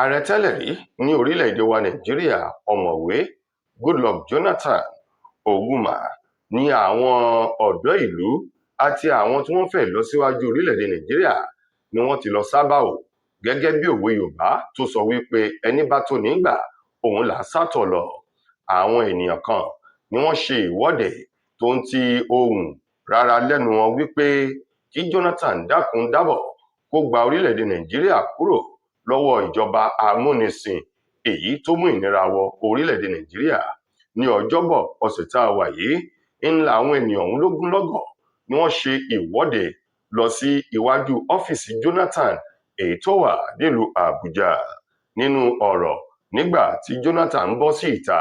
ààrẹ tẹ́lẹ̀ rí ní orílẹ̀-èdè wa nàìjíríà ọ̀mọ̀wé Goodluck Jonathan Oguma ní àwọn ọ̀dọ́ ìlú àti àwọn tí wọ́n fẹ́ lọ síwájú orílẹ̀-èdè nàìjíríà ni wọ́n ti lọ sábà o gẹ́gẹ́ bí òwe yorùbá tó sọ wípé ẹni bá tó nígbà òun là á sátọ̀ lọ. Àwọn ènìyàn kan ni wọ́n ṣe ìwọ́de tó ń ti ohùn rárá lẹ́nu wọn wípé kí Jonathan dákun dábọ̀ kó gba orílẹ̀-èdè nàìjíríà kúrò lọ́wọ́ ìjọba amúnisìn èyí tó mú ìnira wọ orílẹ̀-èdè nàìjíríà. Ní ọjọ́bọ̀ ọ̀sẹ̀ tá a wà yìí ńlá àwọn ènìyàn ọ̀hún lógúnlọ́gọ̀ ni wọ́n ṣe ìwọ́de lọ sí iwájú ọ́fíìsì Jonathan èyí tó wà nílùú àbújá. Nínú ọ̀rọ̀ nígbà tí Jonathan ń bọ́ sí ìta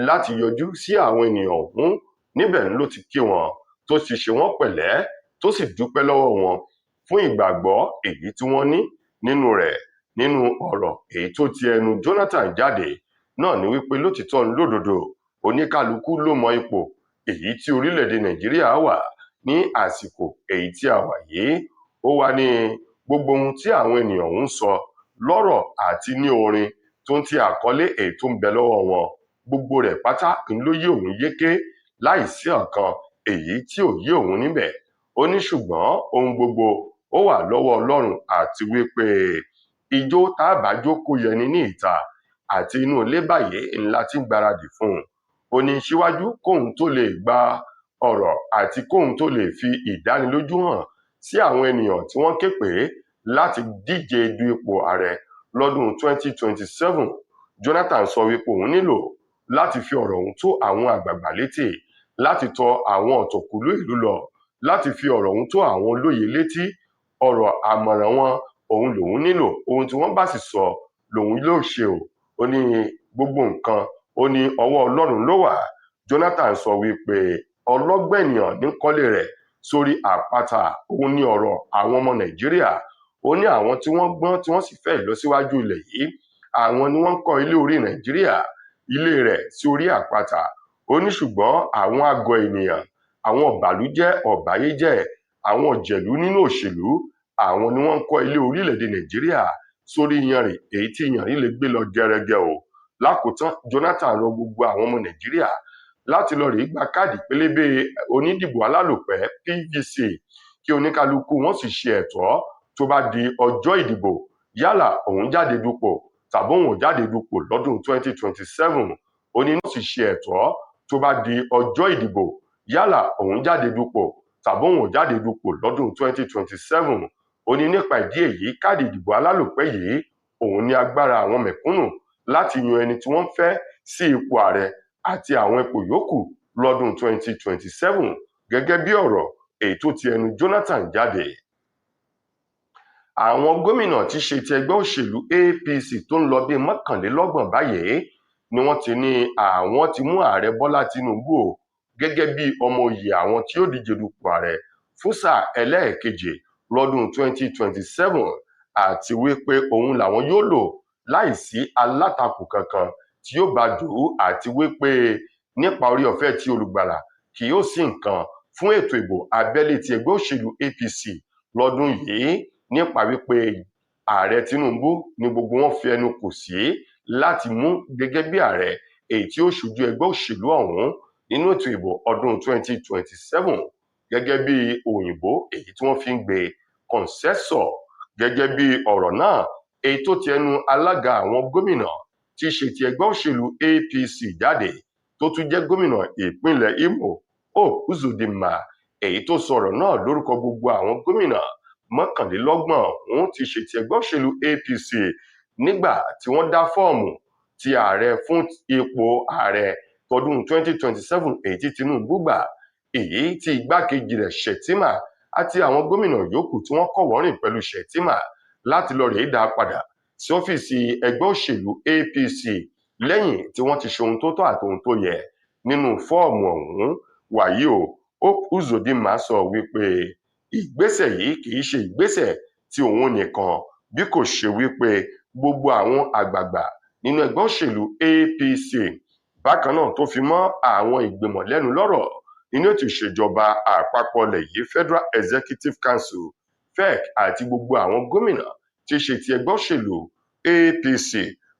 láti yọjú sí àwọn ènìyàn ọ̀hún níbẹ̀ ló ti kí wọn tó ti ṣe wọ́n pẹ̀lẹ́ tó sì dúpẹ́ lọ́wọ́ wọn fún ìgbàgbọ́ èyí tí wọ́n ní nínú rẹ̀. Nínú ọ̀rọ̀ èyí tó ti ẹnu Jonathan jáde náà ni wípé lótìtọ́ lódodo oníkálukú ló mọ ipò èyí tí orílẹ̀-èdè nàìjíríà wà ní àsìkò èyí tí a wà yìí. Ó wá ní gbogbo ohun tí àwọn ènìyàn ń sọ lọ́rọ̀ àti ní orin tó ń ti àkọlé èyí tó ń bẹ lọ́wọ́ wọn gbogbo rẹ̀ pátá ló yé òun yéké láìsí ọ̀kan èyí tí ò yé òun níbẹ̀. Ó ní ṣùgbọ́n ohun gbogbo ó wà lọ́wọ́ ọlọ́run àti wípé ijó tábàjó kó yẹni ní ìta àti inú ilé báyìí ńlá tí ń gbáradì fún un. Ó ní síwájú kóhun tó lè gba ọ̀rọ̀ àti kóhun tó lè fi ìdánilójú hàn sí àwọn ènìyàn tí wọ́n ké pè láti díje du ipò ààrẹ lọ́dún 2027. Jonathan sọ wípé òun nílò láti fi ọ̀rọ̀ ọ̀hún tó àwọn àgbààgbà létí, láti tọ àwọn ọ̀tọ̀kùlú ìlú lọ, láti fi ọ̀rọ̀ ọ̀hún tó àwọn olóyè létí. Ọ̀rọ̀ àmọ̀ràn wọn òun lòun nílò, ohun tí wọ́n bá sì sọ lòun yóò ṣe o. Ó ní gbogbo nǹkan ó ní ọwọ́ ọlọ́run ló wà. Jonathan sọ wípé ọlọ́gbọ́n ènìyàn ní kọ́lé rẹ̀ sórí àpáta. Òun ní ọ̀rọ̀ àwọn ọmọ nàìjíríà. Ó ní àwọn tí wọ́n gbọ́n tí wọ́n sì fẹ́ ìlọsíwájú ilẹ̀ yìí àwọn ni wọ́n ń kọ́ ilé orí nàìjíríà ilé rẹ̀ sí orí àpáta. Ó ní ṣùgbọ́n àwọn àgọ́ ènìyàn, àwọn ọ̀bàlújẹ́ ọ̀báyéjẹ́, àwọn òjèlú nínú òṣèlú àwọn ni wọ́n ń kọ́ ilé orílẹ̀-èdè nàìjíríà sórí iyanrìn èyí tí iyanrìn lè gbé lọ gẹrẹgẹ o. Lákòótán Jonathan rọ gbogbo àwọn ọmọ nàìjíríà láti lọ rèé gba káàdì pélébé onídìbò alálòpẹ́ PVC kí oníkálukú wọn sì ṣe ẹ̀tọ́ tó bá di ọjọ́ ìdìbò yálà òun jáde dupò tàbí òun ò jáde dupò lọ́dún 2027. Ó ní wọ́n sì ṣe ẹ̀tọ́ tó bá di ọjọ́ ìdìbò yálà òun jáde dupò tàbí òun ò jáde dupò lọ́dún 2027. Ó ní nípa ìdí èyí káàdì ìdìbò alálòpẹ́ yìí òun ní agbára àwọn mẹ̀kúnnù láti yan ẹni tí wọ́n fẹ́ sí ipò ààrẹ àti àwọn ipò yòókù lọ́dún 2027 gẹ́gẹ́ bí ọ̀rọ̀ èyí tó ti ẹnu Jonathan jáde. Àwọn gómìnà tí ṣe ti ẹgbẹ́ òṣèlú APC tó ń lọ bí 21 báyìí ni wọ́n ti ní àwọn ti mú ààrẹ Bọ́lá Tinubu o gẹ́gẹ́ bí ọmọ oyè àwọn tí ó díje dupò ààrẹ fún sáà ẹlẹ́ẹ̀kejì lọ́dún 2027 àti wípé òun làwọn yóò lò láìsí alátakò kankan tí yóò bá dù ú àti wípé nípa orí ọ̀fẹ́ tí olùgbàlà kì yóò sí nǹkan fún ètò ìbò abẹ́lé ti ẹgbẹ́ òṣèlú APC lọ́dún yìí nípa wípé ààrẹ Tinubu ni gbogbo wọn fi ẹnu kò sí láti mú gẹ́gẹ́ bí ààrẹ èyí tí ó ṣojú ẹgbẹ́ òṣèlú ọ̀hún nínú ètò ìbò ọdún 2027 gẹ́gẹ́ bí òyìnbó èyí tí wọ́n fi ń gbé kọ̀ǹsẹ́sọ̀. Gẹ́gẹ́ bí ọ̀rọ̀ náà èyí tó ti ẹnu alága àwọn gómìnà tí ṣe ti ẹgbẹ́ òṣèlú APC jáde tó tún jẹ́ gómìnà ìpínlẹ̀ Imo Hope Uzodinma èyí tó sọ̀rọ̀ náà lórúkọ gbogbo àwọn gómìnà 21 ọ̀hún ti ṣe ti ẹgbẹ́ òṣèlú APC nígbà tí wọ́n dá fọ́ọ̀mù ti ààrẹ fún ipò ààrẹ tọdún 2027 èyí tí Tinubu gbà èyí tí igbákejì rẹ̀ Shettima àti àwọn gómìnà yòókù tí wọ́n kọ̀wọ́rìn pẹ̀lú Shettima láti lọ rèé dá padà sí ọ́fíìsì ẹgbẹ́ òṣèlú APC lẹ́yìn tí wọ́n ti ṣe ohun tó tọ́ àti ohun tó yẹ nínú fọ́ọ̀mù ọ̀hún. Wàyí o Hope Uzodinma sọ wípé ìgbésẹ̀ yìí kì í ṣe ìgbésẹ̀ tí òun nìkan bí kò ṣe wípé gbogbo àwọn àgbààgbà nínú ẹgbẹ́ òṣèlú APC bákan náà tó fi mọ́ àwọn ìgbìmọ̀ lẹ́nu lọ́rọ̀ nínú ètò ìṣèjọba àpapọ̀ ilẹ̀ yìí Federal Executive Council FEC àti gbogbo àwọn gómìnà tí ṣe ti ẹgbẹ́ òṣèlú APC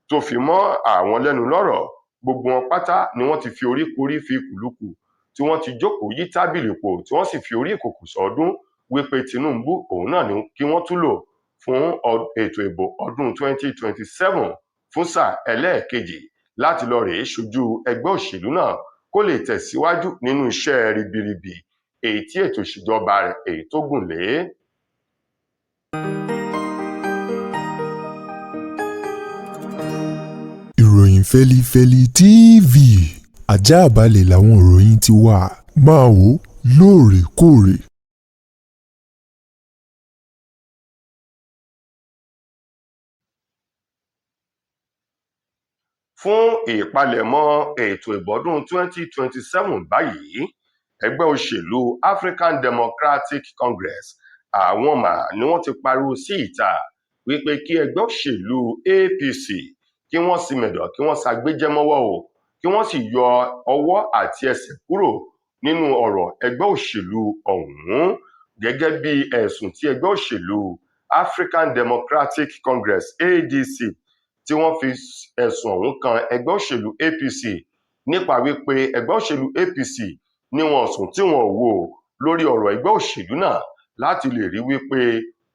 tó fi mọ́ àwọn lẹ́nu lọ́rọ̀, gbogbo wọn pátá ni wọ́n ti fi oríkorí fi kùlùkù tí wọ́n ti jókòó yí tábìlì pò tí wọ́n sì fi orí ìkòkò sọdún wípé Tinubu òun náà ni kí wọ́n tún lò fún ètò ìbò ọdún 2027 fún sáà ẹlẹ́ẹ̀kejì láti lọ rèé ṣojú ẹgbẹ́ òṣèlú náà kó lè tẹ̀síwájú nínú iṣẹ́ ribiribi èyí tí ètò ìṣèjọba rẹ̀ èyí tó gùn lé. Ìròyìn Fẹ́lifẹ́li TV, àjààbálẹ̀ làwọn ìròyìn ti wà, máa wò lóòrèkóòrè. Fún ìpalẹ̀mọ́ ètò ìbọdún 2027 báyìí, ẹgbẹ́ òṣèlú African Democratic Congress àwọn ni wọ́n ti pariwo sí ìta wípé kí ẹgbẹ́ òṣèlú APC kí wọ́n sì mẹ̀dọ̀ kí wọ́n ṣàgbéjẹ́mọ́wọ́ o kí wọ́n sì yọ ọwọ́ àti ẹsẹ̀ kúrò nínú ọ̀rọ̀ ẹgbẹ́ òṣèlú ọ̀hún gẹ́gẹ́ bí ẹ̀sùn tí ẹgbẹ́ òṣèlú African Democratic Congress ADC tí wọ́n fi ẹ̀sùn ọ̀hún kan ẹgbẹ́ òṣèlú APC nípa wípé ẹgbẹ́ òṣèlú APC ní wọn sùn tí wọn wò lórí ọ̀rọ̀ ẹgbẹ́ òṣèlú náà láti lè rí wípé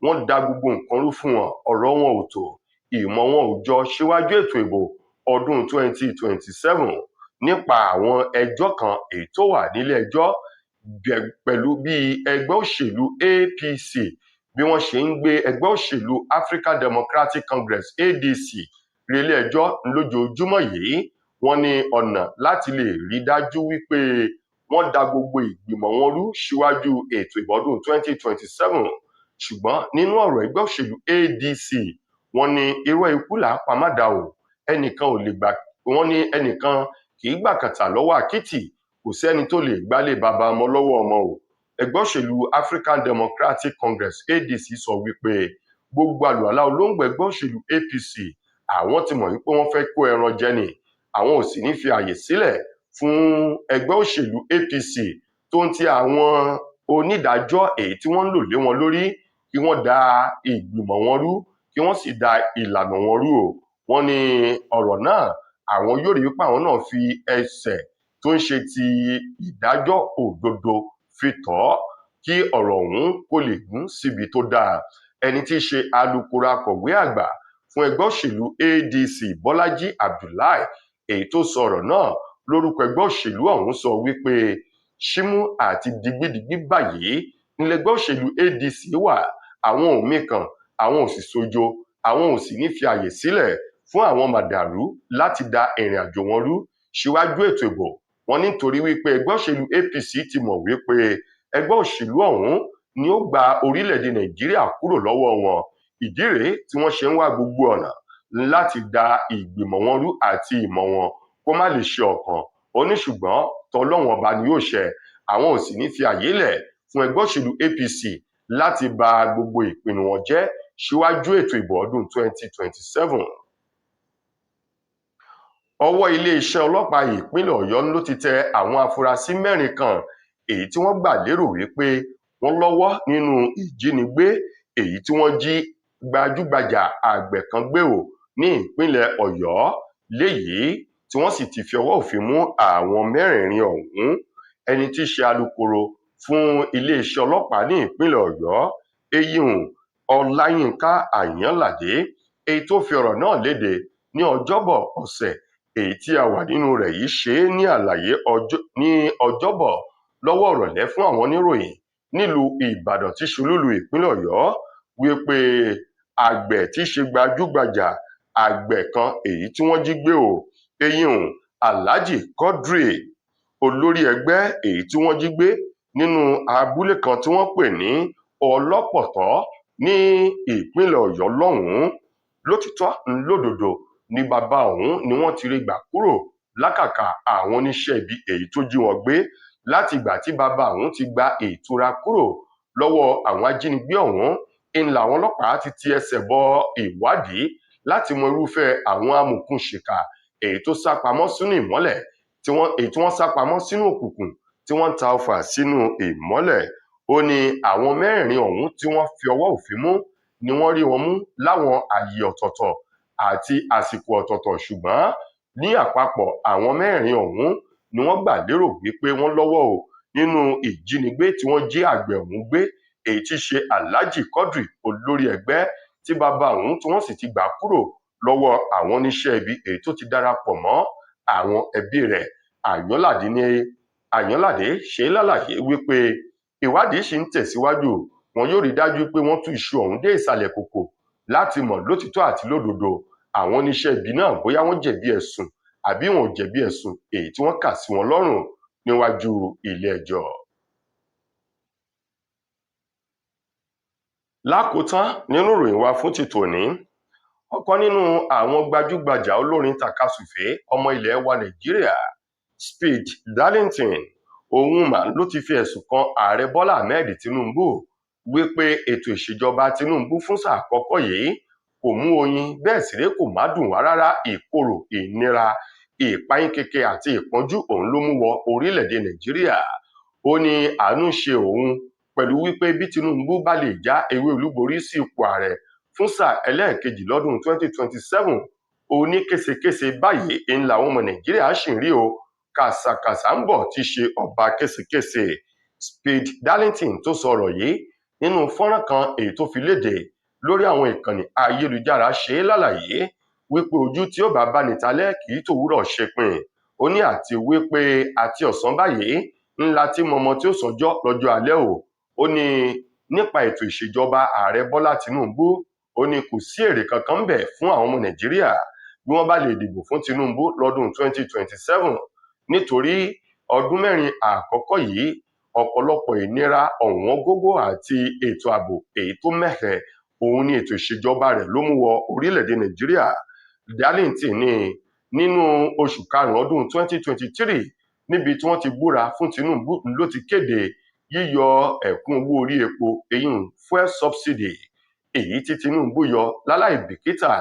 wọ́n dá gbogbo nǹkan rú fún wọn, ọ̀rọ̀ wọn ò tó, ìmọ̀ wọn ò jọ síwájú ètò ìbò ọdún 2027 nípa àwọn ẹjọ́ kan èyí tó wà nílé ẹjọ́ pẹ̀lú bí ẹgbẹ́ òṣèlú APC bí wọ́n ṣe ń gbé ẹgbẹ́ òṣèlú African Democratic Congress ADC relé ẹjọ́ lójoojúmọ́ yìí. Wọ́n ní ọ̀nà láti lè rí dájú wípé wọ́n dá gbogbo ìgbìmọ̀ wọn rú síwájú ètò ìbọdún 2027, ṣùgbọ́n nínú ọ̀rọ̀ ẹgbẹ́ òṣèlú ADC wọ́n ní irọ́ ikú là á pa má dà o, ẹnìkan ò lè gbà, wọ́n ní ẹnìkan kì í gbàkàtà lọ́wọ́ àkìtì, kò sẹ́ni tó lè gbálé bàbá ọmọ lọ́wọ́ ọmọ o. Ẹgbẹ́ òṣèlú African Democratic Congress ADC sọ wípé gbogbo àlùalá olóńgbò ẹgbẹ́ òṣèlú APC àwọn ti mọ̀ wípé wọ́n fẹ́ kó ẹran jẹ ni, àwọn ò sì ní fi àyè sílẹ̀ fún ẹgbẹ́ òṣèlú APC tó ń ti àwọn onídàájọ́ èyí tí wọ́n ń lò lé wọn lórí kí wọ́n da ìgbìmọ̀ wọn rú kí wọ́n sì da ìlànà wọn rú o. Wọ́n ní ọ̀rọ̀ náà àwọn yóò rí wípé àwọn náà fi ẹsẹ̀ tó ń ṣe ti ìdájọ́ òdodo fi tọ́ kí ọ̀rọ̀ ọ̀hún kó lè gún síbi tó dáa. Ẹni tí í ṣe alukoro akọ̀wé àgbà fún ẹgbẹ́ òṣèlú ADC Bọ́lájí Abdullahi èyí tó sọ ọ̀rọ̀ náà lórúkọ ẹgbẹ́ òṣèlú ọ̀hún sọ wípé ṣímú àti digbídigbí báyìí nílẹ̀gbẹ́ òṣèlú ADC wà, àwọn ò míkan, àwọn ò sì sojo, àwọn ò sì ní fi àyè sílẹ̀ fún àwọn màdàrú láti da ìrìn àjò wọn rú síwájú ètò ìbò. Wọ́n nítorí wípé ẹgbẹ́ òṣèlú APC ti mọ̀ wípé ẹgbẹ́ òṣèlú ọ̀hún ni ó gba orílẹ̀-èdè Nàìjíríà kúrò lọ́wọ́ wọn, ìdí rèé tí wọ́n ṣe ń wá gbogbo ọ̀nà láti da ìgbìmọ̀ wọn rú àti ìmọ̀ wọn kó má lè ṣe ọ̀kan. Ó ní ṣùgbọ́n tọlọ́hun ọba ni yóò ṣẹ, àwọn ò sì ní fi àyè lẹ̀ fún ẹgbẹ́ òṣèlú APC láti ba gbogbo ìpinnu wọn jẹ́ síwájú ètò ìbò ọdún 2027. Ọwọ́ iléeṣẹ́ ọlọ́pàá ìpínlẹ̀ Ọ̀yọ́ ló ti tẹ àwọn afurasí 4 kan èyí tí wọ́n gbà lérò wípé wọ́n lọ́wọ́ nínú ìjínigbé èyí tí wọ́n jí gbajúgbajà àgbẹ̀ kan gbé o ní ìpínlẹ̀ Ọ̀yọ́, léyìí tí wọ́n sì ti fi ọwọ́ òfin mú àwọn 4 ọ̀hún. Ẹni tí í ṣe alukoro fún iléeṣẹ́ ọlọ́pàá ní ìpínlẹ̀ Ọ̀yọ́ Eyín Ọláyínká Àyànládé èyí tó fi ọ̀rọ̀ náà léde ní Ọjọ́bọ̀ ọ̀sẹ̀ èyí tí a wà nínú rẹ̀ yìí ṣe é ní àlàyé ní Ọjọ́bọ̀ lọ́wọ́ ìrọ̀lẹ́ fún àwọn oníròyìn nílùú Ìbàdàn tí ṣolúlú ìpínlẹ̀ Ọ̀yọ́ wípé àgbẹ̀ tí í ṣe gbajúgbajà àgbẹ̀ kan èyí tí wọ́n jí gbé o, Eyín Alhaji Quadri, olórí ẹgbẹ́ èyí tí wọ́n jí gbé nínú abúlé kan tí wọ́n pè ní Ọlọ́pọ̀tọ́ ní ìpínlẹ̀ Ọ̀yọ́ lọ́hùn-ún. Lótìtọ́ lódodo ni bàbá ọ̀hún ni wọ́n ti rí gbà kúrò lákàkà àwọn oníṣẹ́ ibi èyí tó jí wọn gbé láti ìgbà tí bàbá ọ̀hún ti gba ìtura kúrò lọ́wọ́ àwọn ajínigbé ọ̀hún. ń làwọn ọlọ́pàá ti ti ẹsẹ̀ bọ ìwádìí láti mọ irúfẹ́ àwọn amòòkùnṣìkà èyí tó sápamọ́ sínú ìmọ́lẹ̀ èyí tí wọ́n sápamọ́ sínú òkùnkùn tí wọ́n ń ta ọfà sínú ìmọ́lẹ̀. Ó ní àwọn 4 ọ̀hún tí wọ́n fi ọwọ́ òfin mú ni wọ́n rí wọn mú láwọn ààyè ọ̀tọ̀ọ̀tọ̀ àti àsìkò ọ̀tọ̀ọ̀tọ̀, ṣùgbọ́n ní àpapọ̀ àwọn mẹ́rin ọ̀hún ni wọ́n gbà lérò wípé wọ́n lọ́wọ́ o nínú ìjínigbé tí wọ́n jí àgbẹ̀ ọ̀hún gbé, èyí tí í ṣe Alhaji Quadri olórí ẹgbẹ́ tí bàbá ọ̀hún tí wọ́n sì ti gbà kúrò lọ́wọ́ àwọn oníṣẹ́ ibi èyí tó ti darapọ̀ mọ́ àwọn ẹbí rẹ̀. Àyànládé ṣe lálàyé wípé ìwádìí ṣì ń tẹ̀síwájú, wọn yóò rí dájú pé wọ́n tú iṣu ọ̀hún dé ìsàlẹ̀ kòkò láti mọ̀ lótìtọ́ àti lódodo àwọn oníṣẹ́ ibi náà bóyá wọ́n jẹ̀bi ẹ̀sùn àbí wọn ò jẹ̀bi ẹ̀sùn èyí tí wọ́n kà sí wọn lọ́rùn níwájú ilé-ẹjọ́. Lákòótán nínú ìròyìn wa fún ti tòní, ọ̀kan nínú àwọn gbajúgbajà olórin tàkasùfé ọmọ ilẹ̀ wa Nàìjíríà, Speed Darlington, òun mà ló ti fi ẹ̀sùn kan ààrẹ Bọ́lá Ahmed Tinubu wípé ètò ìṣèjọba Tinubu fún sáà àkọ́kọ́ yìí kò mú oyin bẹ́ẹ̀ sì ré kò má dùn wá rárá. Ìkorò, ìnira, ìpayínkeke àti ìpọ́njú òun ló mú wọ orílẹ̀-èdè Nàìjíríà. Ó ní àánú ṣe òun pẹ̀lú wípé bí Tinubu bá lè já ewé olúborí sí ipò ààrẹ fún sáà ẹlẹ́ẹ̀kejì lọ́dún 2027, ó ní késekése báyìí ń làwọn ọmọ Nàìjíríà ṣì ń rí o, kàsàkàsà ń bọ̀ tí ṣe ọba késekése. Speed Darlington tó sọ̀rọ̀ yìí nínú fọ́nrán kan èyí tó fi léde lórí àwọn ìkànnì ayélujára ṣe lálàyé wípé ojú tí ó bá bá ní talẹ́ kì í tòwúrọ̀ ṣepin. Ó ní àti wípé àti ọ̀sán báyìí ńlá tí mọmọ tí ó sọjọ́ lọ́jọ́ alẹ́ o. Ó ní nípa ètò ìṣèjọba ààrẹ Bọ́lá Tinubu, ó ní kò sí èrè kankan ńbẹ̀ fún àwọn ọmọ Nàìjíríà bí wọ́n bá lè dìbò fún Tinubu lọ́dún 2027, nítorí ọdún mẹ́rin àkọ́kọ́ yìí ọ̀pọ̀lọpọ̀ ìnira, ọ̀wọ́n gógó àti ètò ààbò èyí tó mẹ́hẹ̀ òun ni ètò ìṣèjọba rẹ̀ ló mú wọ orílẹ̀-èdè Nàìjíríà. Darlington ní nínú oṣù karùn-ún ọdún 2023 níbi tí wọ́n ti búra fún Tinubu ló ti kéde yíyọ ẹ̀kún owó orí epo èyí fuel subsidy, èyí tí Tinubu yọ láláì bìkítà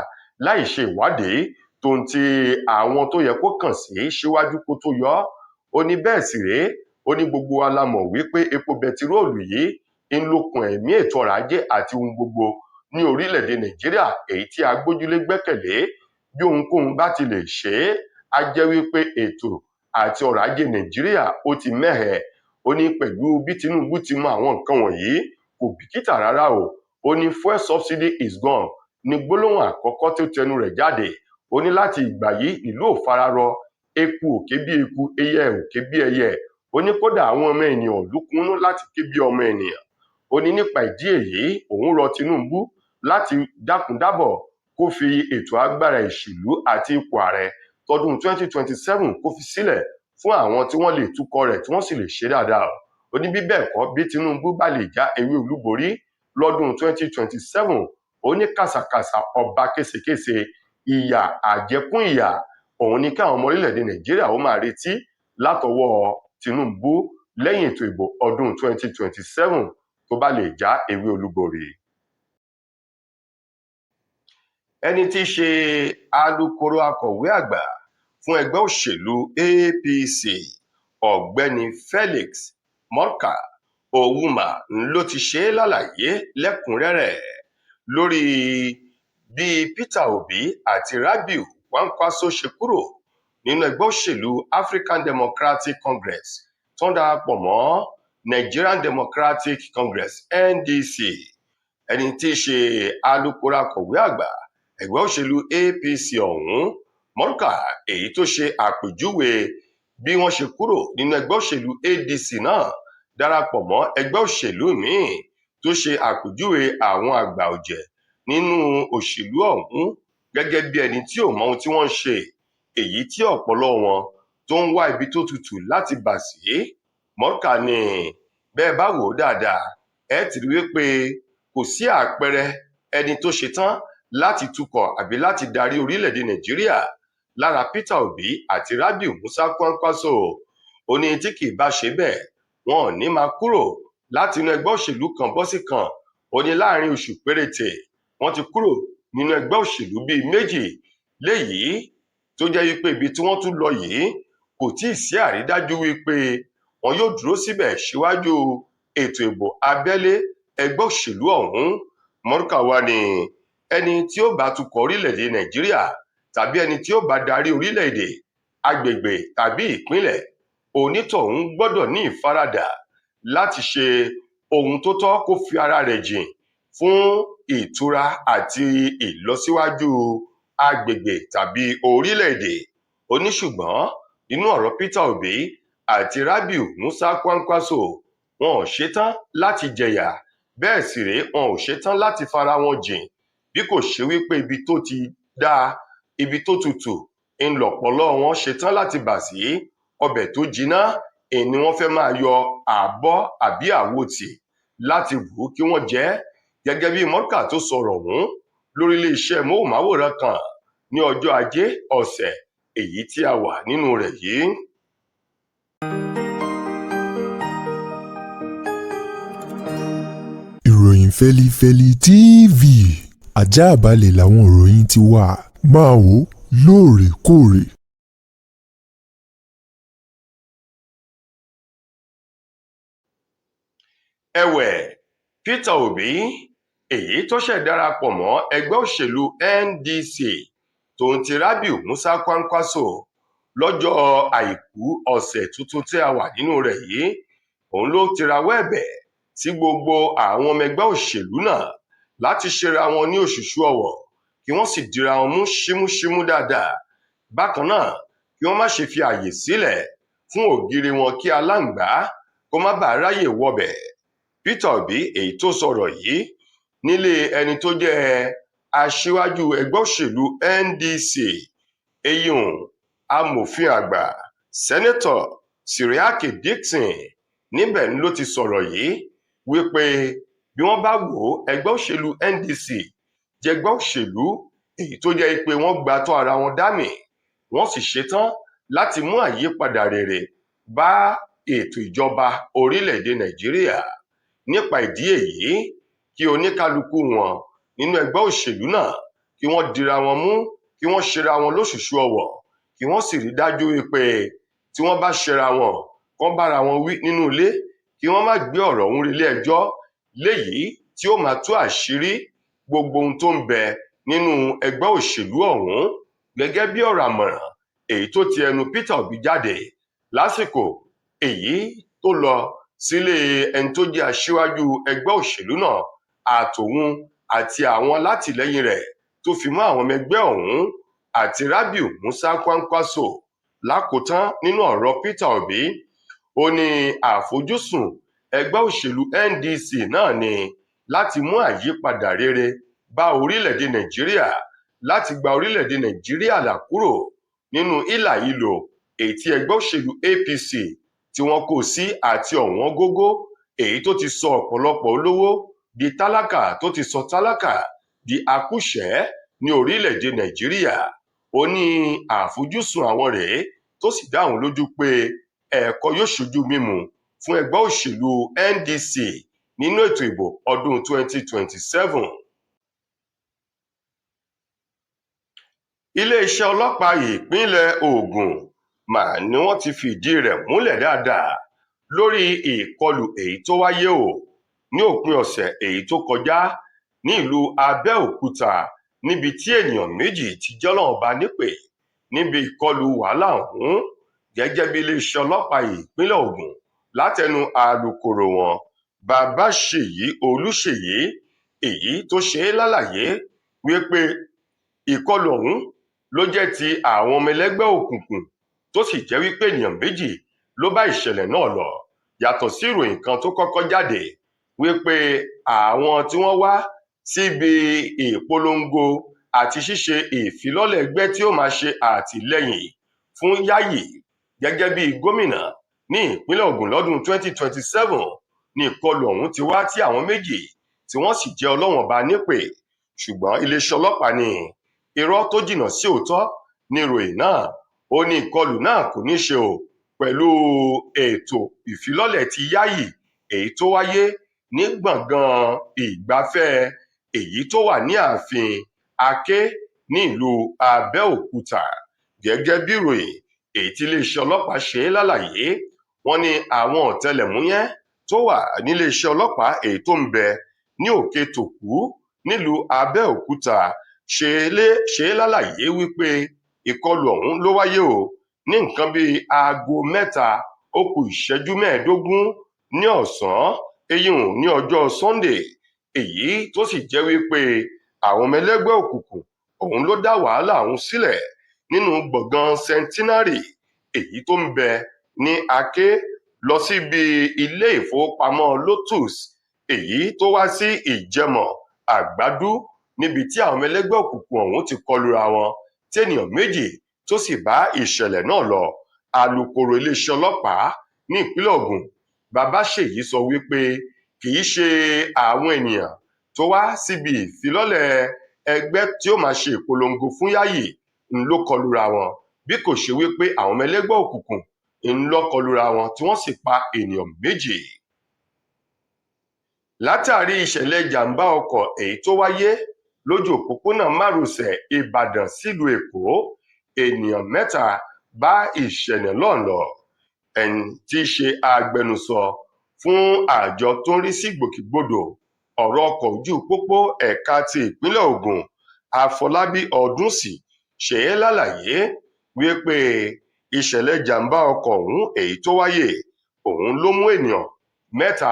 láì ṣe ìwádìí tó ń ti àwọn tó yẹ kó kàn sí síwájú kó tó yọ. Ó ní bẹ́ẹ̀ sì rèé, ó ní gbogbo wa la mọ̀ wípé epo bẹtiróòlù yìí ń lókun ẹ̀mí ètò ọrọ̀ ajé àti ohun gbogbo ní orílẹ̀-èdè Nàìjíríà èyí tí a gbójúlé gbẹ́kẹ̀lé. Bí ohunkóhun bá ti lè ṣe é, á jẹ́ wípé ètò àti ọrọ̀ ajé Nàìjíríà ó ti mẹ́hẹ̀. Ó ní pẹ̀lú bí Tinubu ti mọ àwọn nǹkan wọ̀nyí kò bìkítà rárá o. Ó ní fuel subsidy is gone ní gbólóhùn àkọ́kọ́ tó tẹnu rẹ̀ jáde. Ó ní láti ìgbà yìí ìlú ò fararọ, eku ò ké bí eku, ẹyẹ ò ké bí ẹyẹ. Ó ní kódà àwọn ọmọ ènìyàn lúkúnú láti ké bí ọmọ ènìyàn. Ó ní nípa ìdí èyí òun rọ Tinubu láti dákúndábọ̀ kó fi ètò agbára ìṣèlú àti ipò ààrẹ tọdún 2027 kó fi sílẹ̀ fún àwọn tí wọ́n lè túkọ̀ rẹ̀ tí wọ́n sì lè ṣe dáadáa. Ó ní bí bẹ́ẹ̀ kọ́ bí Tinubu bá lè já ewé olúborí lọ́dún 2027, ó ní kàsàkàsà ọba késekése, ìyà àjẹkún ìyà òun ní káwọn ọmọ orílẹ̀-èdè Nàìjíríà ó máa retí látọwọ́ Tinubu lẹ́yìn ètò ìbò ọdún 2027 tó bá lè já ewé olúborí. Ẹni tí í ṣe alukoro akọ̀wé àgbà fún ẹgbẹ́ òṣèlú APC, ọ̀gbẹ́ni Felix Morka Ouma ló ti ṣe lálàyé lẹ́kùnrẹ́rẹ́ lórí bí Peter Obi àti Rabiu Kwankwaso ṣe kúrò nínú ẹgbẹ́ òṣèlú African Democratic Congress tó ń darapọ̀ mọ́ Nigerian Democratic Congress NDC. Ẹni tí í ṣe alukoro akọ̀wé àgbà ẹgbẹ́ òṣèlú APC ọ̀hún, Morka, èyí tó ṣe àpèjúwe bí wọ́n ṣe kúrò nínú ẹgbẹ́ òṣèlú ADC náà darapọ̀ mọ́ ẹgbẹ́ òṣèlú míì, tó ṣe àpèjúwe àwọn àgbà ọ̀jẹ̀ nínú òṣèlú ọ̀hún gẹ́gẹ́ bí ẹni tí ò mọ ohun tí wọ́n ń ṣe, èyí tí ọ̀pọ̀lọ wọn tó ń wá ibi tó tutù láti bà sí. Morka ní bẹ́ẹ̀ bá wò ó dáadáa ẹ ti rí wípé kò sí àpẹẹrẹ ẹni tó ṣetán láti tukọ̀ àbí láti darí orílẹ̀-èdè Nàìjíríà lára Peter Obi àti Rabiu Musa Kwankwaso. Ó ní tí kì í bá ṣe bẹ́ẹ̀ wọn ò ní máa kúrò láti inú ẹgbẹ́ òṣèlú kan bọ́ sí kan. Ó ní láàrin oṣù péréte wọ́n ti kúrò nínú ẹgbẹ́ òṣèlú bíi méjì, léyìí tó jẹ́ wípé ibi tí wọ́n tún lọ yìí kò tí ì sí àrídájú wípé wọn yóò dúró síbẹ̀ síwájú ètò ìbò abẹ́lé ẹgbẹ́ òṣèlú ọ̀hún. Morka wá ní ẹni tí ó bá tukọ̀ orílẹ̀-èdè Nàìjíríà tàbí ẹni tí ó bá darí orílẹ̀-èdè, agbègbè tàbí ìpínlẹ̀, onítọ̀hún gbọ́dọ̀ ní ìfaradà láti ṣe ohun tó tọ́, kó fi ara rẹ̀ jìn fún ìtura àti ìlọsíwájú agbègbè tàbí orílẹ̀-èdè. Ó ní ṣùgbọ́n nínú ọ̀rọ̀ Peter Obi àti Rabiu Musa Kwankwaso, wọn ò ṣetán láti jẹ̀yà, bẹ́ẹ̀ sì rèé wọn ò ṣetán láti fara wọn jìn, bí kò ṣe wípé ibi tó ti dáa, ibi tó tutù ńlọpọlọ wọn ṣetán láti bà sí, ọbẹ̀ tó jiná ni wọ́n fẹ́ máa yọ àbọ̀ àbí àwòtì láti wù kí wọ́n jẹ, gẹ́gẹ́ bí Mọ́kà tó sọ̀rọ̀ ọ̀hún lórí iléeṣẹ́ móhùnmáwòrán kan ní ọjọ́ Ajé ọ̀sẹ̀ èyí tí a wà nínú rẹ̀ yìí. Ìròyìn Fẹ́lifẹ́li TV, àjààbálẹ̀ làwọn ìròyìn ti wà, máa wò lóòrèkóòrè. Ẹ̀wẹ̀, Peter Obi, èyí tó ṣẹ̀ darapọ̀ mọ́ ẹgbẹ́ òṣèlú NDC, tòun ti Rabiu Musa Kwankwaso lọ́jọ́ Àìkú ọ̀sẹ̀ tuntun tí a wà nínú rẹ̀ yìí, òun ló ti rawọ́ ẹ̀bẹ̀ sí gbogbo àwọn ọmọ ẹgbẹ́ òṣèlú náà láti ṣera wọn ní òṣùṣù ọwọ̀, kí wọ́n sì dira wọn mú ṣímúṣímú dáadáa. Bákan náà, kí wọ́n má ṣe fi àyè sílẹ̀ fún ògiri wọn kí aláǹgbá kó má bàa ráyè wọbẹ̀. Peter Obi, èyí tó sọ̀rọ̀ yìí nílé ẹni tó jẹ́ aṣíwájú ẹgbẹ́ òṣèlú NDC, eyín amòfin àgbà sẹ́nẹ́tọ̀ Siriake Dixon, níbẹ̀ ló ti sọ̀rọ̀ yìí wípé bí wọ́n bá wò ó, ẹgbẹ́ òṣèlú NDC jẹ́ ẹgbẹ́ òṣèlú èyí tó jẹ́ pé wọ́n gba tọ́ ara wọn dámì, wọ́n sì ṣetán láti mú àyípadà rere bá ètò ìjọba orílẹ̀-èdè Nàìjíríà. Nípa ìdí èyí, kí oníkálukú wọn nínú ẹgbẹ́ òṣèlú náà kí wọ́n dira wọn mú, kí wọ́n ṣera wọn lóṣùṣù ọwọ̀, kí wọ́n sì rí dájú wípé tí wọ́n bá ṣera wọn, kán bára wọn wí nínú ilé, kí wọ́n má gbé ọ̀rọ̀ ọ̀hún relé ẹjọ́, léyìí tí ó máa tú àṣírí gbogbo ohun tó ń bẹ nínú ẹgbẹ́ òṣèlú ọ̀hún, gẹ́gẹ́ bí ọ̀rọ̀ àmọ̀ràn èyí tó ti ẹnu Peter Obi jáde lásìkò èyí tó lọ sílé ẹni tó jẹ́ aṣíwájú ẹgbẹ́ òṣèlú náà àtòun àti àwọn alátìlẹyìn rẹ̀, tó fi mọ́ àwọn ọmọ ẹgbẹ́ ọ̀hún àti Rabiu Musa Kwankwaso. Lákòótán, nínú ọ̀rọ̀ Peter Obi, ó ní àfojúsùn ẹgbẹ́ òṣèlú NDC náà ni láti mú àyípadà rere bá orílẹ̀-èdè Nàìjíríà, láti gba orílẹ̀-èdè Nàìjíríà là kúrò nínú hílàhílò èyí tí ẹgbẹ́ òṣèlú APC tí wọ́n kó sí àti ọ̀wọ́n gógó èyí tó ti sọ ọ̀pọ̀lọpọ̀ olówó di tálákà, tó ti sọ tálákà di akúṣẹ̀ẹ́ ní orílẹ̀-èdè Nàìjíríà. Ó ní àfojúsùn àwọn rèé, tó sì dá òun lójú pé ẹ̀kọ́ yóò ṣojú mímu fún ẹgbẹ́ òṣèlú NDC nínú ètò ìbò ọdún 2027. Iléeṣẹ́ ọlọ́pàá ìpínlẹ̀ Ògùn ni wọ́n ti fìdí rẹ̀ múlẹ̀ dáadáa lórí ìkọlù èyí tó wáyé ní òpin ọ̀sẹ̀ èyí tó kọjá ní ìlú Abẹ́òkúta, níbi tí ènìyàn méjì ti jọ́lọ́run bá nípè níbi ìkọlù wàhálà ọ̀hún, gẹ́gẹ́ bí iléeṣẹ́ ọlọ́pàá ìpínlẹ̀ Ògùn látẹnu alukoro wọn Babáṣèyí Olúṣèyí, èyí tó ṣe é lálàyé wípé ìkọlù ọ̀hún ló jẹ́ ti àwọn ọmọ ẹlẹ́gbẹ́ òkùnkùn, tó sì jẹ́ wípé ènìyàn méjì ló bá ìṣẹ̀lẹ̀ náà lọ, yàtọ̀ sí ìròyìn kan tó kọ́kọ́ jáde wípé àwọn tí wọ́n wá síbi ìpolongo àti ṣíṣe ìfilọ́lẹ̀ ẹgbẹ́ tí ó máa ṣe àtìlẹ́yìn fún Yayi gẹ́gẹ́ bí gómìnà ní ìpínlẹ̀ Ògùn lọ́dún 2027 ní ìkọlù ọ̀hún ti wá, tí àwọn méjì tí wọ́n sì jẹ́ Ọlọ́run ọba nípè. Ṣùgbọ́n iléeṣẹ́ ọlọ́pàá ní irọ́ tó jìnnà sí òótọ́ ní ìròyìn náà. Ó ní ìkọlù náà kò ní ṣe pẹ̀lú ètò ìfilọ́lẹ̀ ti Yayi èyí tó wáyé ní gbọ̀ngàn ìgbafẹ́ èyí tó wà ní ààfin Aké ní ìlú Abẹ́òkúta. Gẹ́gẹ́ bí ìròyìn èyí tí iléeṣẹ́ ọlọ́pàá ṣe lálàyé, wọ́n ní àwọn ọ̀tẹlẹ̀múyẹ́ tó wà níléeṣẹ́ ọlọ́pàá èyí tó ń bẹ ní Òkè Tòkú nílùú Abẹ́òkúta ṣe lálàyé wípé ìkọlù ọ̀hún ló wáyé o ní nǹkan bíi aago 3:15 ní ọ̀sán eyín ní ọjọ́ Sunday, èyí tó sì jẹ́ wípé àwọn ọmọ ẹlẹ́gbẹ́ òkùnkùn ọ̀hún ló dá wàhálà ọ̀hún sílẹ̀ nínú gbọ̀ngàn Centenary èyí tó ń bẹ ní Aké lọ síbi ilé ìfowópamọ́ Lotus èyí tó wá sí Ìjẹmọ̀ Àgbádú níbi tí àwọn ọmọ ẹlẹ́gbẹ́ òkùnkùn ọ̀hún ti kọlura wọn tí ènìyàn méjì tó sì bá ìṣẹ̀lẹ̀ náà lọ. Alukoro iléeṣẹ́ ọlọ́pàá ní ìpínlẹ̀ Ògùn Babáṣèyí sọ wípé kì í ṣe àwọn ènìyàn tó wá síbi ìfilọ́lẹ̀ ẹgbẹ́ tí ó máa ṣe ìpolongo fún Yáyì ń ló kọlura wọn bí kò ṣe wípé àwọn ọmọ ẹlẹ́gbẹ́ òkùnkùn ń lọ kọlura wọn tí wọ́n sì pa ènìyàn méjì. Látàrí ìṣẹ̀lẹ̀ ìjàmbá ọkọ̀ èyí tó wáyé lójú òpópónà márosẹ̀ Ìbàdàn sílùú Èkó, ènìyàn 3 bá ìṣẹ̀lẹ̀ náà lọ. Ẹni tí í ṣe agbẹnusọ fún àjọ tó ń rí sí ìgbòkègbodò ọ̀rọ̀ ọkọ̀ ojú pópó ẹ̀ka ti ìpínlẹ̀ Ògùn Afọlábí Ọdúnsì ṣe lálàyé wípé ìṣẹ̀lẹ̀ ìjàmbá ọkọ̀ ọ̀hún èyí tó wáyé òun ló mú ènìyàn 3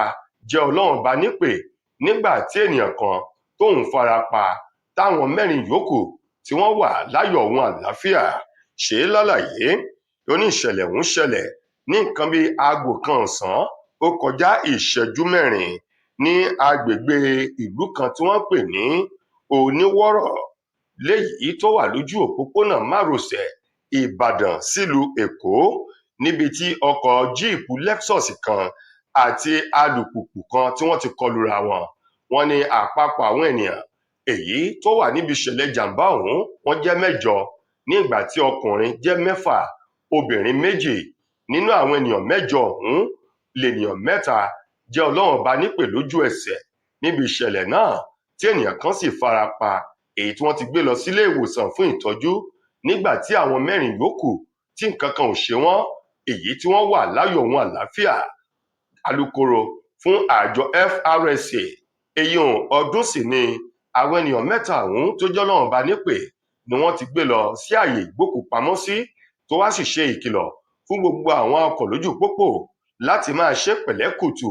jẹ́ Ọlọ́run bá nípè nígbà tí ènìyàn kan tóun fara pa táwọn 4 yòókù tí wọ́n wà láyọ̀ òun àlàáfíà. Ṣe lálàyé ó ní ìṣẹ̀lẹ̀ ọ̀hún ṣẹlẹ̀ ní nǹkan bíi aago 1 ọ̀sán ó kọjá ìṣẹ́jú 4 ní agbègbè ìlú kan tí wọ́n pè ní Oníwọ́rọ̀ léyìí tó wà lójú òpópónà márosẹ̀ Ìbàdàn sílùú Èkó níbi tí ọkọ̀ jíìpù Lexus kan àti alùpùpù kan tí wọ́n ti kọlura wọn. Wọ́n ní àpapọ̀ àwọn ènìyàn èyí tó wà níbi ìṣẹ̀lẹ̀ jàǹbá ọ̀hún wọ́n jẹ́ 8 ní ìgbà tí ọkùnrin jẹ́ 6 obìnrin 2. Nínú àwọn ènìyàn 8 ọ̀hún lènìyàn 3 jẹ́ Ọlọ́run bá nípè lójú ẹsẹ̀ níbi ìṣẹ̀lẹ̀ náà tí ènìyàn kan sì fara pa èyí tí wọ́n ti gbé lọ sílé ìwòsàn fún ìtọ́jú nígbà tí àwọn 4 yòókù tí nǹkan kan ò ṣe wọ́n èyí tí wọ́n wà láyọ̀ òun àlàáfíà. Alukoro fún àjọ FRSA Eyín Ọdúnsì ní àwọn ènìyàn 3 ọ̀hún tó jẹ́ Ọlọ́run bá nípè ni wọ́n ti gbé lọ sí ààyè ìgbókùpamọ́sí tó wá sì ṣe ìkìlọ̀ fún gbogbo àwọn ọkọ̀ lójú pópó láti máa ṣe pẹ̀lẹ́kùtù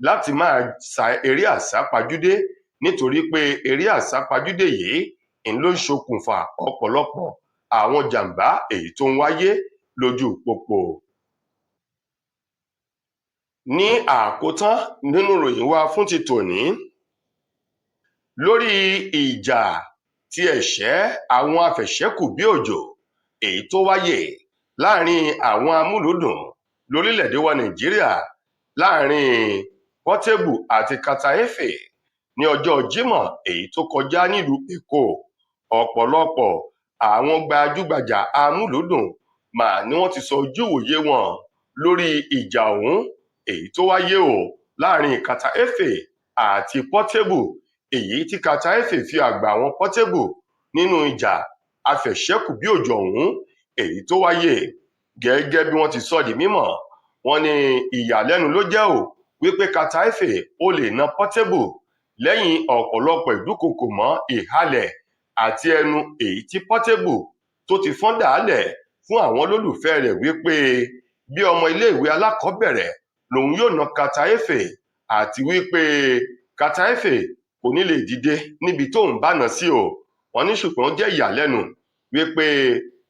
láti máa sa eré àsápajúdé nítorí pé eré àsápajúdé yìí ń ló ń ṣokùnfà ọ̀pọ̀lọpọ̀ àwọn jàǹbá èyí tó ń wáyé lójú pópó. Ní àkótán nínú ìròyìn wa fún ti tòní, lórí ìjà tí ẹ̀ṣẹ́ àwọn afẹ̀ṣẹ́kù bí òjò èyí tó wáyé láàrin àwọn amúlùúdùn lórílẹ̀‐èdè wa Nàìjíríà láàrin Portable àti Kata Efe ní ọjọ́ Jímọ̀ èyí tó kọjá nílùú Èkó. Ọ̀pọ̀lọpọ̀ àwọn gbajúgbajà amúlùúdùn mà ni wọ́n ti sọ ojú ìwòye wọn lórí ìjà ọ̀hún èyí tó wáyé o láàrin Kata Efe àti Portable èyí tí Kata Efe fi àgbà àwọn Portable nínú ìjà afẹ̀ṣẹ́kù bí òjò ọ̀hún èyí tó wáyé. Gẹ́gẹ́ bí wọ́n ti sọ di mímọ̀, wọ́n ní ìyàlẹ́nu ló jẹ́ o wípé Kata Efe ó lè na Portable lẹ́yìn ọ̀pọ̀lọpọ̀ ìdúkokò mọ́ ìhalẹ̀ àti ẹnu èyí tí Portable tó ti fọ́n dàálẹ̀ fún àwọn olólùfẹ́ rẹ̀ wípé bí ọmọ iléèwé alákọ̀ọ́bẹ̀rẹ̀ lòun yóò na Kata Efe àti wípé Kata Efe kò ní lè dìde níbi tóun bá nà sí o. Wọ́n ní ṣùgbọ́n jẹ́ ìyàlẹ́nu wípé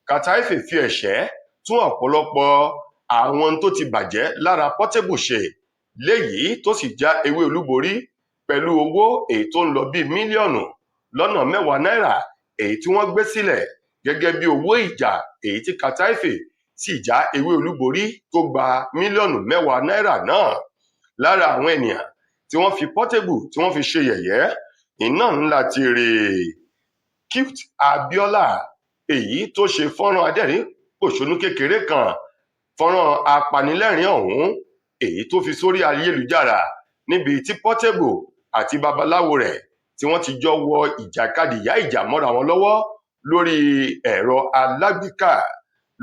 Kata Efe fi ẹ̀ṣẹ́ tún ọ̀pọ̀lọpọ̀ àwọn tó ti bàjẹ́ lára Portable ṣe léyìí tó sì já ewé olúborí pẹ̀lú owó èyí tó ń lọ bíi mílíọ̀nù lọ́nà 10 náírà èyí tí wọ́n gbé sílẹ̀ gẹ́gẹ́ bí owó ìjà èyí tí Kata Efe sì já ewé olúborí tó gba mílíọ̀nù 10 náírà náà. Lára àwọn ènìyàn tí wọ́n fi Portable tí wọ́n fi ṣe yẹ̀yẹ́ iná ńlá ti rè Cute Abiola èyí tó ṣe fọ́nrán adẹ́rìn pòṣónú kékeré kan, fọ́nrán apanilẹ́rìn ọ̀hún èyí tó fi sórí ayélujára níbi tí Portable àti babaláwo rẹ̀ tí wọ́n ti jọ wọ ìjàkadì yá ìjà mọ́ra wọn lọ́wọ́ lórí ẹ̀rọ alágbèéká.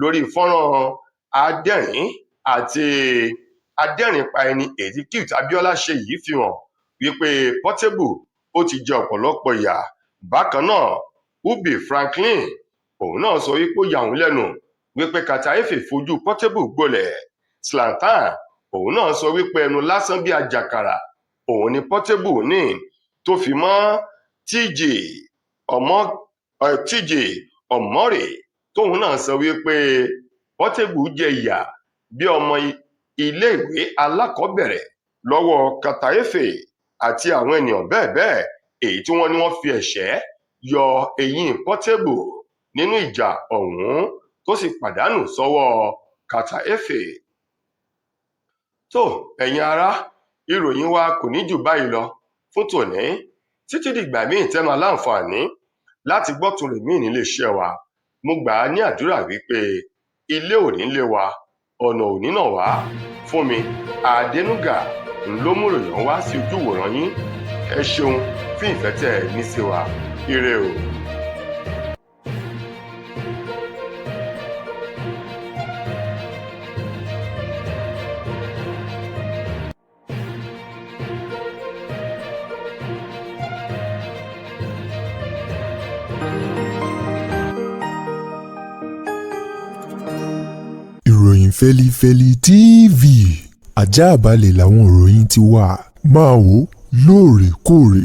Lórí fọ́nrán adẹ́rìn àti adẹ́rìn pa ẹni èyí tí Cute Abiola ṣe yìí fi hàn wípé Portable ó ti jẹ ọ̀pọ̀lọpọ̀ ìyà. Bákan náà, Ubi Franklin òun náà sọ wípé ó yà òun lẹ́nu wípé Kata Efe fojú Portable gbolẹ̀. Zlatan òun náà sọ wípé ẹnu lásán bí àjàkàrà òun ni Portable ní, tó fi mọ́ TJ Omori tóun náà sọ wípé Portable jẹ ìyà bí ọmọ iléèwé alákọ̀ọ́bẹ̀rẹ̀ lọ́wọ́ Kata Efe àti àwọn ènìyàn bẹ́ẹ̀ bẹ́ẹ̀ èyí tí wọ́n ní wọ́n fi ẹ̀ṣẹ́ yọ eyín Portable nínú ìjà ọ̀hún tó sì pàdánù sọ́wọ́ Kata Efe. Tó ẹ̀yin ará, ìròyìn wa kò ní jù báyìí lọ fún tòní. Títí dìgbà míì tẹ́ máa láǹfààní láti gbọ́ tòrò míì nílé iṣẹ́ wa. Mo gbà á ní àdúrà wípé ilé ò ní lé wa, ọ̀nà ò ní nà wá. Fúnmi Adénúgà ló mú ìròyìn wá sí ojú ìwòran yín. Ẹ ṣeun fún ìfẹ́ tẹ́ ẹ ní sí wa. Ire o. Ìròyìn Fẹ́lifẹ́li TV Àjààbálẹ̀ làwọn ìròyìn ti wà. Máa wò lóòrèkóòrè.